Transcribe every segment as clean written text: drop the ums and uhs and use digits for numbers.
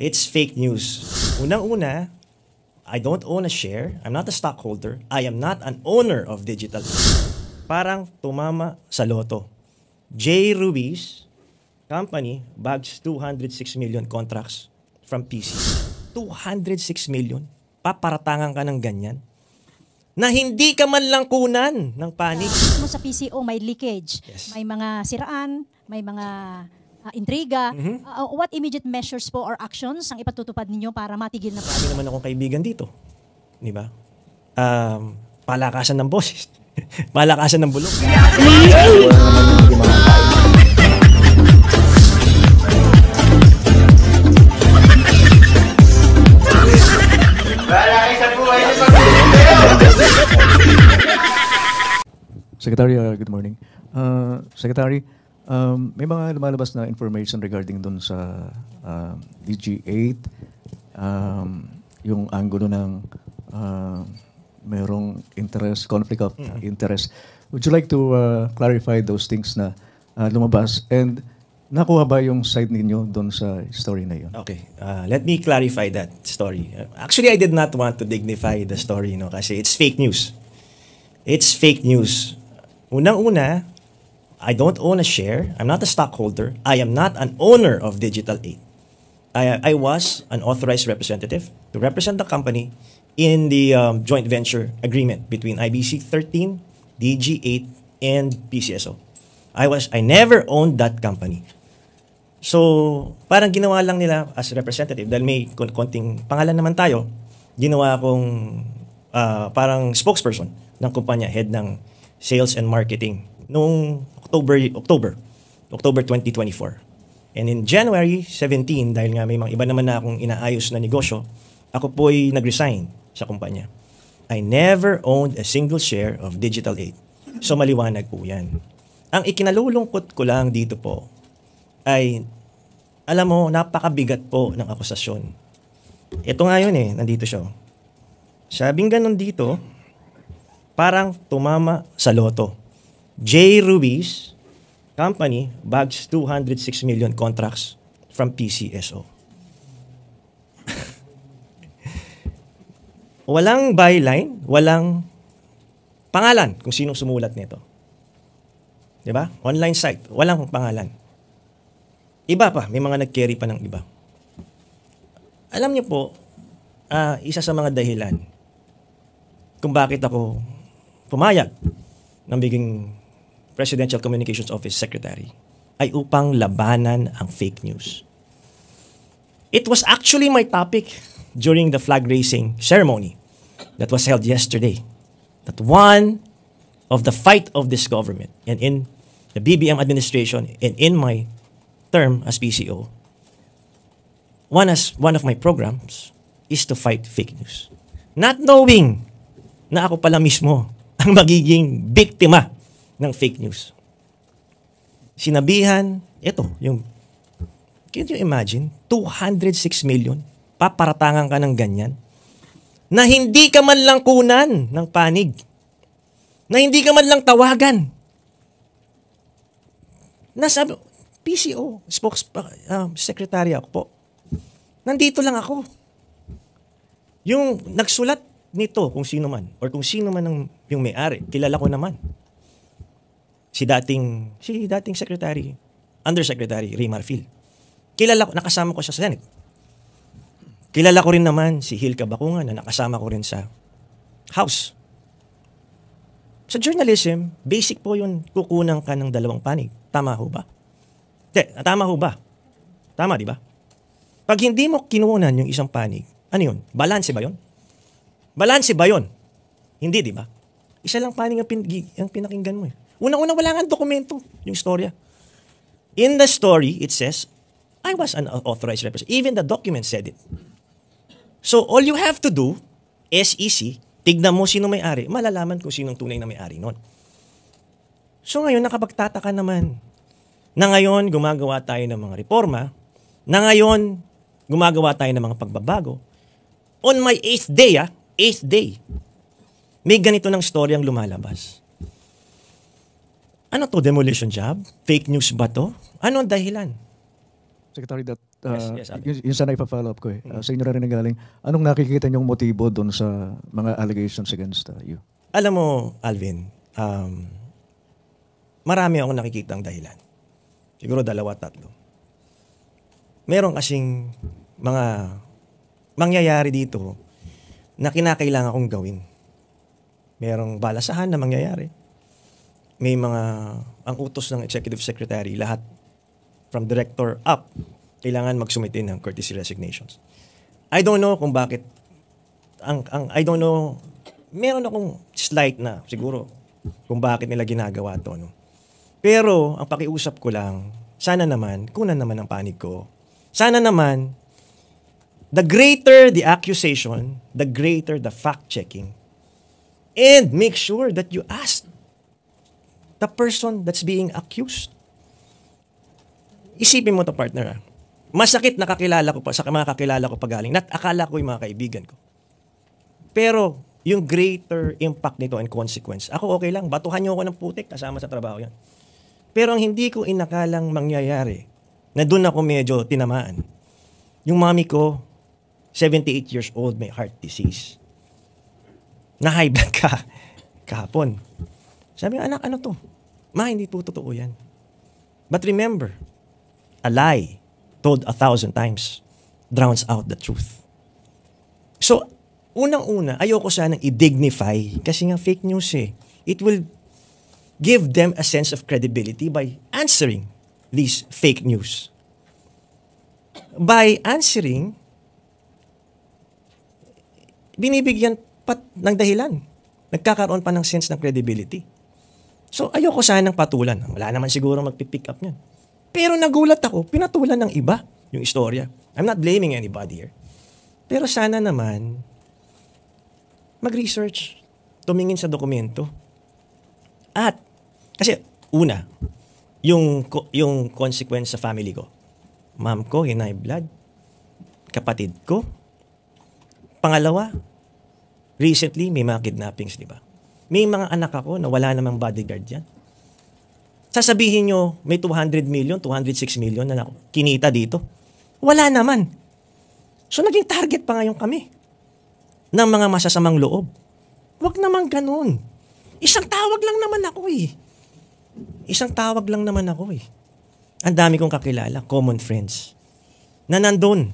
It's fake news. Unang-una, I don't own a share. I'm not a stockholder. I am not an owner of Digital. Parang tumama sa loto. J. Ruiz company bags 206 million contracts from PC. 206 million? Paparatangan ka ng ganyan? Na hindi ka man lang kunan ng panig. Mo sa PCO may leakage, Yes. may mga siraan, may mga intriga. What immediate measures po or actions ang ipatutupad ninyo para matigil na po? Marami naman akong kaibigan dito. Di ba? Palakasan ng boses. Palakasan ng bulong. Secretary, good morning. Secretary, may mga lumalabas na information regarding dun sa DG8, yung angulo ng mayroong interest, conflict of interest. Would you like to clarify those things na lumabas? And nakuha ba yung side ninyo dun sa story na yun? Okay, let me clarify that story. Actually, I did not want to dignify the story, no, kasi it's fake news. It's fake news. Unang-una, I don't own a share. I'm not a stockholder. I am not an owner of Digital 8. I was an authorized representative to represent the company in the joint venture agreement between IBC 13, DG8, and PCSO. I never owned that company. So, parang ginawa lang nila as representative dahil may konting pangalan naman tayo, ginawa akong parang spokesperson ng kumpanya, head ng sales and marketing noong October 2024. And in January 17, dahil nga may mga iba naman na akong inaayos na negosyo, ako po'y nag-resign sa kumpanya. I never owned a single share of Digital 8. So maliwanag po yan. Ang ikinalulungkot ko lang dito po ay, alam mo, napakabigat po ng akusasyon. Ito nga yun nandito siya. Sabing ganun dito, parang tumama sa loto. J. Ruiz company bags 206 million contracts from PCSO. Walang byline, walang pangalan kung sinong sumulat nito. 'Di ba? Online site, walang pangalan. Iba pa, may mga nag-carry pa ng iba. Alam niyo po, isa sa mga dahilan kung bakit ako pumayag ng maging Presidential Communications Office Secretary ay upang labanan ang fake news. It was actually my topic during the flag raising ceremony that was held yesterday. That one of the fight of this government and in the BBM administration and in my term as PCO, one of my programs is to fight fake news. Not knowing na ako pala mismo ang magiging biktima ng fake news. Sinabihan, can you imagine, 206 million, paparatangan ka ng ganyan, na hindi ka man lang kunan ng panig, na hindi ka man lang tawagan. Nasabi, PCO, secretary ako po. Nandito lang ako. Yung nagsulat nito, kung sino man, or kung sino man yung may-ari, kilala ko naman. Si dating secretary, undersecretary Ray Marfil. Kilala ko, nakasama ko siya sa Senate. Kilala ko rin naman si Hilka Bacungan na nakasama ko rin sa House. Sa journalism, basic po yun, kukunan ka ng dalawang panig. Tama ho ba? Tama ho ba? Tama, di ba? Pag hindi mo kinunan yung isang panig, ano yun? Balanse ba yun? Balanse ba yun? Hindi, di ba? Isa lang panig ang pinakinggan mo. Una-una, wala nga dokumento yung storya. In the story, it says, I was an authorized representative. Even the document said it. So, all you have to do, SEC, tignan mo sino may-ari, malalaman kung sinong tunay na may-ari nun. So, ngayon, nakapagtataka naman na ngayon gumagawa tayo ng mga reforma, na ngayon gumagawa tayo ng mga pagbabago. On my 8th day, may ganito ng storyang lumalabas. Ano to, demolition job? Fake news ba to? Ano ang dahilan? Secretary, that Yes, Alvin. yun sana ipa-follow up ko eh. Sa inyo na rin nanggaling, anong nakikita niyong motibo doon sa mga allegations against you? Alam mo, Alvin, marami akong nakikitang dahilan. Siguro 2, 3. Meron kasing mga mangyayari dito na kinakailangan kong gawin. Merong balasahan na mangyayari. May ang utos ng executive secretary, lahat from director up, kailangan magsumite ng courtesy resignations. I don't know kung bakit, I don't know, meron akong slight na siguro kung bakit nila ginagawa to. No? Pero, ang pakiusap ko lang, sana naman, kunan naman ang panig ko. Sana naman, the greater the accusation, the greater the fact-checking. And make sure that you ask the person that's being accused. Isipin mo to, partner. Masakit nakakilala ko pa sa mga kakilala ko pagaling. Akala ko yung mga kaibigan ko. Pero yung greater impact nito and consequence, ako okay lang, batuhan niyo ako ng putik kasama sa trabaho yan. Pero ang hindi ko inakalang mangyayari, na doon ako medyo tinamaan. Yung mami ko, 78 years old, may heart disease. Na-high blood ka kahapon. Sabi, anak, ano to? Ma, hindi po totoo yan. But remember, a lie told 1,000 times drowns out the truth. So, unang-una, ayoko sanang i-dignify kasi nga fake news eh. It will give them a sense of credibility by answering these fake news. By answering, binibigyan pat ng dahilan. Nagkakaroon pa ng sense ng credibility. So, ayoko sanang patulan. Wala naman siguro magpipick up niyan. Pero nagulat ako, pinatulan ng iba yung istorya. I'm not blaming anybody here. Pero sana naman, mag-research, tumingin sa dokumento. At, kasi, una, yung consequence sa family ko. Mom ko, high blood. Kapatid ko. Pangalawa, recently, may mga kidnappings, di ba? May mga anak ako na wala namang bodyguard yan. Sasabihin nyo, may 200 million, 206 million na kinita dito. Wala naman. So, naging target pa ngayon kami ng mga masasamang loob. Huwag naman ganun. Isang tawag lang naman ako eh. Ang dami kong kakilala, common friends, na nandun.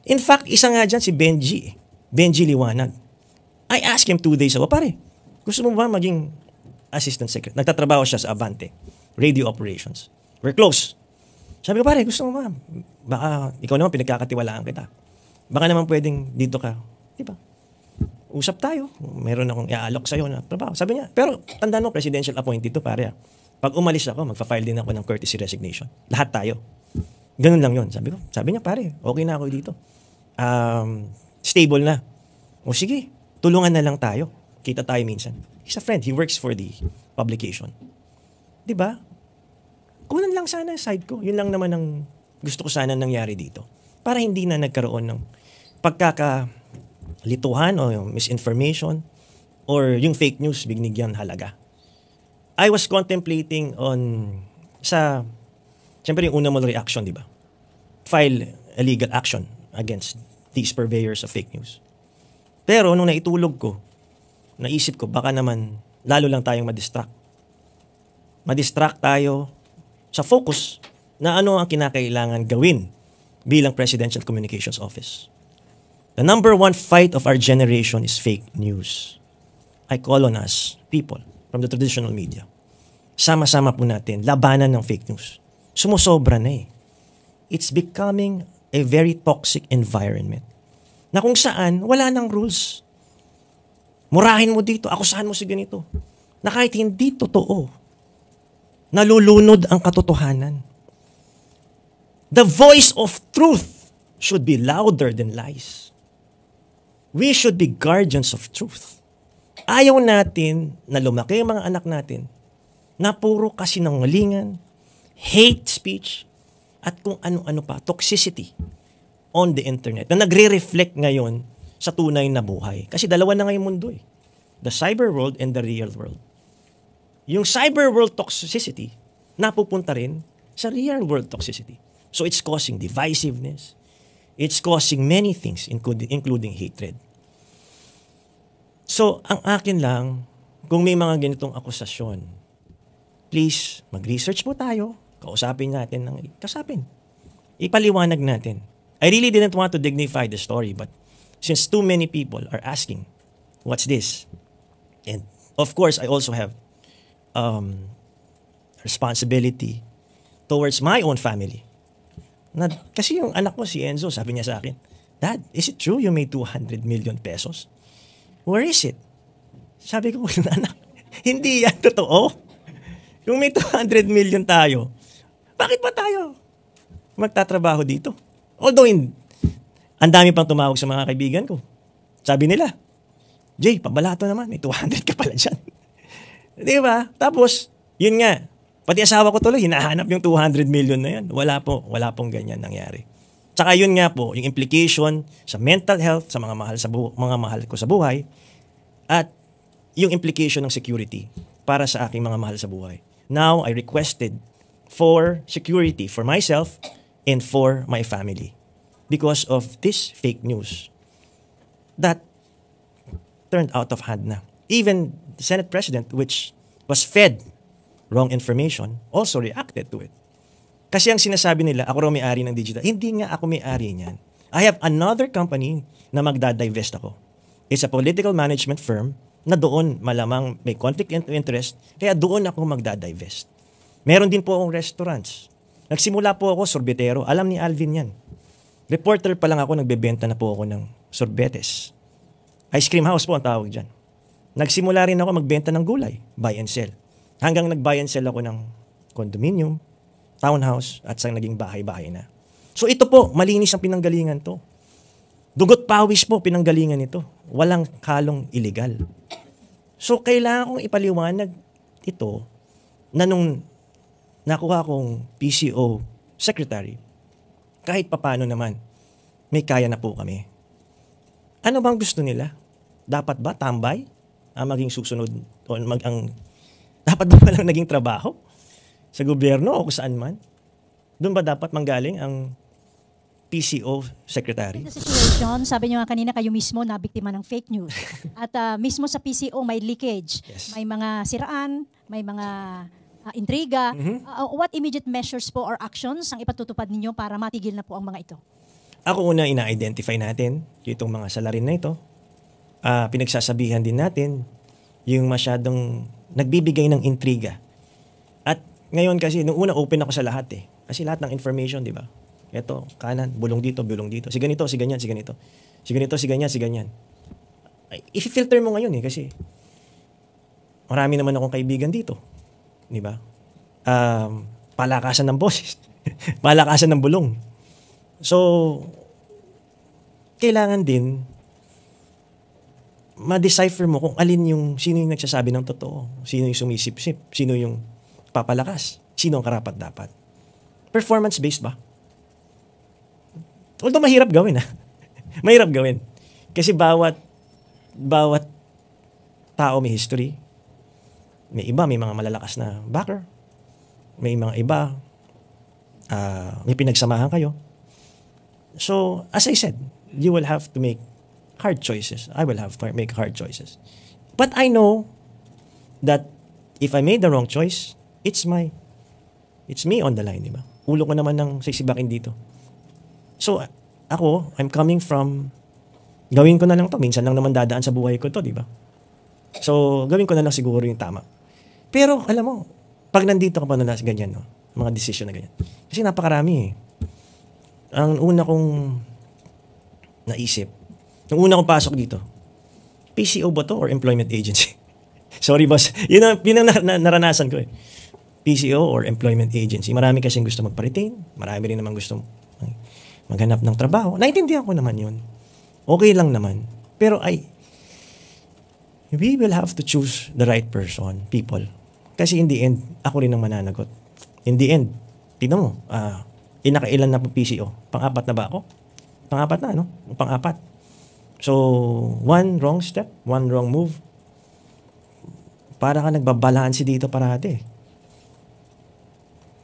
In fact, isa nga dyan si Benji. Benji Liwanag. I asked him 2 days ago, pare, gusto mo ba maging assistant secretary? Nagtatrabaho siya sa Abante, radio operations. We're close. Sabi ko, pare, gusto mo ba? Baka ikaw naman pinagkakatiwalaan kita. Baka naman pwedeng dito ka. Diba? Usap tayo. Meron akong i-alok sa'yo na trabaho. Sabi niya, pero tandaan mo, presidential appointee to, pare. Pag umalis ako, magpa-file din ako ng courtesy resignation. Lahat tayo. Ganun lang yun. Sabi niya, pare, okay na ako dito. Stable na. O sige, tulungan na lang tayo. Kita tayo minsan. He's a friend. He works for the publication. Diba? Kunan lang sana side ko. Yun lang naman ang gusto ko sana nangyari dito. Para hindi na nagkaroon ng pagkakalituhan o yung misinformation or yung fake news binigyan halaga. I was contemplating siyempre yung una mo reaction, di ba? File a legal action against these purveyors of fake news. Pero nung naitulog ko, naisip ko, baka naman lalo lang tayong madistract. Madistract tayo sa focus na ano ang kinakailangan gawin bilang Presidential Communications Office. The number one fight of our generation is fake news. I call on us, people from the traditional media. Sama-sama po natin, labanan ng fake news. Sumusobra na eh. It's becoming a very toxic environment na kung saan wala nang rules. Murahin mo dito, akusahan mo si ganito. Na kahit hindi totoo, nalulunod ang katotohanan. The voice of truth should be louder than lies. We should be guardians of truth. Ayaw natin na lumaki ang mga anak natin na puro kasinungalingan, hate speech, at kung ano-ano pa, toxicity on the internet na nagre-reflect ngayon sa tunay na buhay. Kasi dalawa na ngayong mundo eh. The cyber world and the real world. Yung cyber world toxicity, napupunta rin sa real world toxicity. So it's causing divisiveness. It's causing many things, including hatred. So, ang akin lang, kung may mga ganitong akusasyon, please, mag-research po tayo. Kausapin natin kasapin. Ipaliwanag natin. I really didn't want to dignify the story, but since too many people are asking, what's this? And of course, I also have responsibility towards my own family. Kasi yung anak ko, si Enzo, sabi niya sa akin, Dad, is it true you made 200 million pesos? Where is it? Sabi ko, anak, hindi yan totoo. Kung may 200 million tayo, bakit pa tayo magtatrabaho dito? Although, ang dami pang tumawag sa mga kaibigan ko. Sabi nila, Jay, pabalato naman, may 200 ka pala dyan. Di ba? Tapos, yun nga, pati asawa ko tuloy, hinahanap yung 200 million na yan. Wala pong ganyan nangyari. Tsaka yun nga po, yung implication sa mental health, sa mga mahal ko sa buhay, at yung implication ng security para sa aking mga mahal sa buhay. Now, I requested for security for myself and for my family because of this fake news that turned out of hand na. Even the Senate President, which was fed wrong information, also reacted to it. Kasi ang sinasabi nila, ako raw may-ari ng digital. Hindi nga ako may-ari niyan. I have another company na magdadivest ako. It's a political management firm na doon malamang may conflict of interest, kaya doon ako magdadivest. Meron din po akong restaurants. Nagsimula po ako sorbetero. Alam ni Alvin yan. Reporter pa lang ako, nagbebenta na po ako ng sorbetes. Ice cream house po ang tawag dyan. Nagsimula rin ako magbenta ng gulay, buy and sell. Hanggang nag-buy and sell ako ng condominium, townhouse, at sa naging bahay-bahay na. So ito po, malinis ang pinanggalingan to. Dugot pawis po pinanggalingan ito. Walang kalong illegal. So kailangan kong ipaliwanag ito na nung nakuha kong PCO secretary, kahit papano naman, may kaya na po kami. Ano bang gusto nila? Dapat ba tambay ang maging susunod o dapat ba palang naging trabaho sa gobyerno o kung saan man? Doon ba dapat manggaling ang PCO secretary? The situation, sabi niyo nga kanina, kayo mismo na biktima ng fake news. At mismo sa PCO may leakage, Yes. may mga siraan, may mga intriga. What immediate measures po or actions ang ipatutupad ninyo para matigil na po ang mga ito? Ako una, ina-identify natin itong mga salarin na ito. Pinagsasabihan din natin yung masyadong nagbibigay ng intriga. At ngayon kasi, nung una open ako sa lahat eh. Kasi lahat ng information, di ba? Ito, kanan, bulong dito, bulong dito. Si ganito, si ganyan, si ganito. Si ganito, si ganyan, si ganyan. I-filter mo ngayon eh, kasi marami naman akong kaibigan dito. Di ba? Palakasan ng boses. Palakasan ng bulong. So, kailangan din ma-decipher mo kung alin sino yung nagsasabi ng totoo, sino yung sumisip-sip, sino yung papalakas, sino ang karapat-dapat. Performance-based ba? Although mahirap gawin mahirap gawin. Kasi bawat tao may history. May iba, may mga malalakas na backer. May mga iba, may pinagsamahan kayo. So, as I said, you will have to make hard choices. I will have to make hard choices. But I know that if I made the wrong choice, it's me on the line, di ba? Ulo ko naman ng sisibakin dito. So, ako, I'm coming from, gawin ko na lang to. Minsan lang naman dadaan sa buhay ko to, di ba? So, gawin ko na lang siguro yung tama. Pero, alam mo, pag nandito ka pa na ganyan, no? Mga decision na ganyan. Kasi napakarami eh. Ang una kong naisip, nung una kong pasok dito, PCO ba to or employment agency? Sorry boss, yun ang naranasan ko eh. PCO or employment agency. Marami kasing gusto magpa-retain, marami rin naman gusto maghanap ng trabaho. Naintindihan ko naman yun. Okay lang naman. Pero we will have to choose the right person, people. Kasi in the end, ako rin ang mananagot. In the end, tignan mo, inakailan na po PCO? Pang-apat na ba ako? Pang-apat na, ano? Pang-apat. So, one wrong step, one wrong move, para ka nagbabalansi dito parati.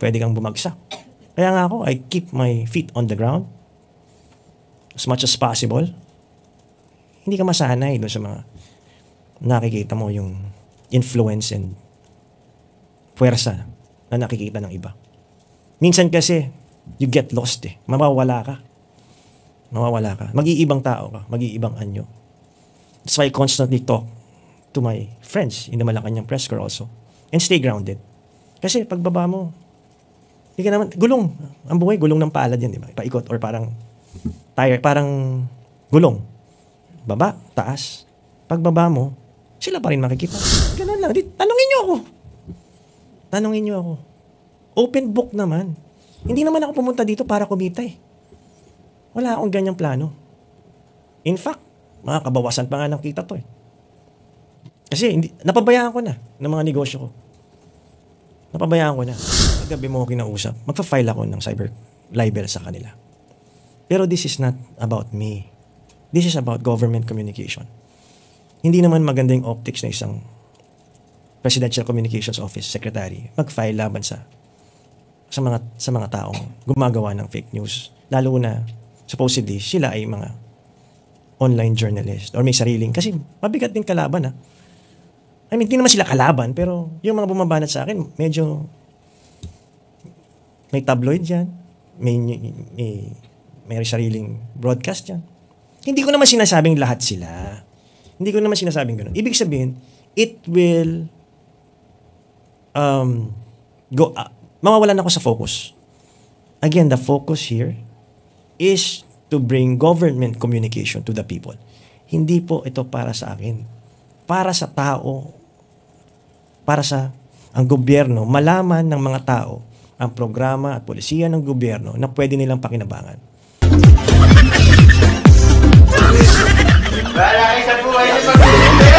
Pwede kang bumagsak. Kaya nga ako, I keep my feet on the ground as much as possible. Hindi ka masanay doon sa mga nakikita mo yung influence and puwersa na nakikita ng iba. Minsan kasi, you get lost eh. Mawawala ka. Mag-iibang tao ka. Mag-iibang anyo. That's why I constantly talk to my friends in the Malacanang press corps also. And stay grounded. Kasi pagbaba mo, hindi ka naman, gulong. Ang buhay, gulong ng palad yan, di ba? Paikot or parang tire, parang gulong. Baba, taas. Pagbaba mo, sila pa rin makikita. Ganun lang. Tanungin niyo ako. Open book naman. Hindi naman ako pumunta dito para kumita eh. Wala akong ganyang plano. In fact, makakabawasan pa nga ng kita to eh. Kasi napabayaan ko na ng mga negosyo ko. Napabayaan ko na. Paggabi mo ako kinausap, magpa-file ako ng cyber libel sa kanila. Pero this is not about me. This is about government communication. Hindi naman maganda yung optics na isang Presidential Communications Office Secretary mag-file laban sa mga taong gumagawa ng fake news. Lalo na, supposedly, sila ay mga online journalist or may sariling, kasi mabigat din kalaban ha. I mean, hindi naman sila kalaban, pero yung mga bumabanat sa akin, medyo may tabloid dyan, may sariling broadcast dyan. Hindi ko naman sinasabing lahat sila. Hindi ko naman sinasabing gano'n. Ibig sabihin, it will mawawalan ako sa focus. Again, the focus here is to bring government communication to the people. Hindi po ito para sa akin. Para sa tao, para sa ang gobyerno, malaman ng mga tao ang programa at polisiya ng gobyerno na pwede nilang pakinabangan. Wala kayo sa buhay niyo.